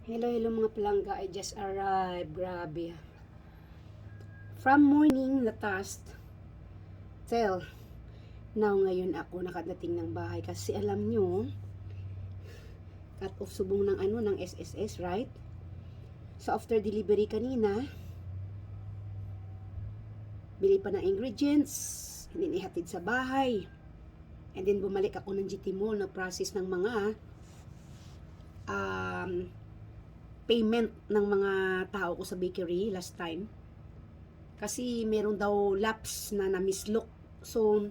Hello, hello mga palangga. I just arrived. Grabe. From morning na task till now ngayon ako nakadating ng bahay kasi alam nyo, cut off subong ng ng SSS, right? So after delivery kanina, bili pa ng ingredients, hindi ihatid sa bahay. And then bumalik ako ng GT Mall na process ng mga payment ng mga tao ko sa bakery last time. Kasi meron daw lapse na na-mislook. So,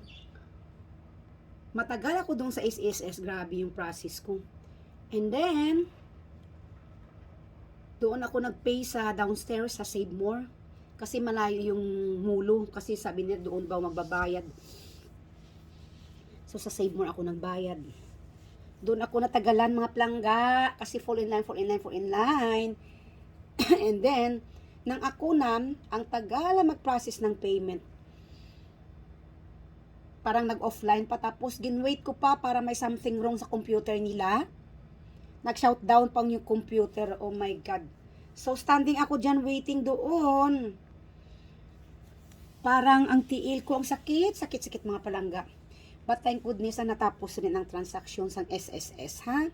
matagal ako doon sa SSS. Grabe yung process ko. And then, doon ako nag-pay sa downstairs sa Save More. Kasi malayo yung mulo. Kasi sabi niya doon ba magbabayad. So, sa Save More ako nagbayad. Doon ako natagalan mga plangga. Kasi fall in line. And then, nang ako ang tagal mag-process ng payment. Parang nag-offline pa, tapos ginwait ko pa para may something wrong sa computer nila. Nag-shutdown pang yung computer, oh my God. So, standing ako dyan waiting doon. Parang ang tiil ko, ang sakit mga palangga. But thank goodness na natapos rin ang transaction sa SSS, ha?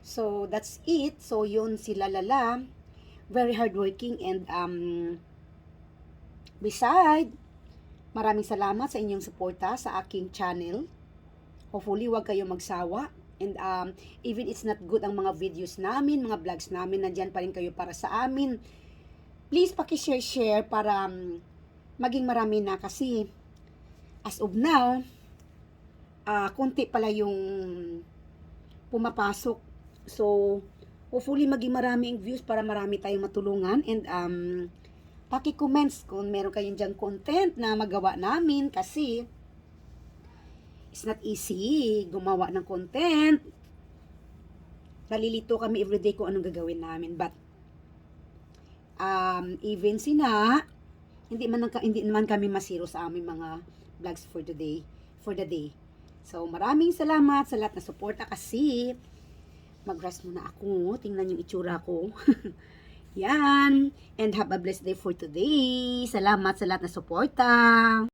So, that's it. So, yun sila lala. Very hardworking and beside, maraming salamat sa inyong suporta sa aking channel. Hopefully, wag kayo magsawa. And even it's not good ang mga videos namin, mga vlogs namin, nandyan pa rin kayo para sa amin. Please, paki-share para maging marami na kasi as of now, konti pala yung pumapasok. So, hopefully maging marami ang views para marami tayong matulungan. And paki-comments kung meron kayong dyan content na magawa namin kasi it's not easy gumawa ng content. Nalilito kami everyday kung anong gagawin namin. But even hindi naman kami masiro sa aming mga vlogs for the day. So maraming salamat sa lahat na suporta kasi mag-rest muna ako. Tingnan yung itsura ko. Yan. And have a blessed day for today. Salamat sa lahat na suporta.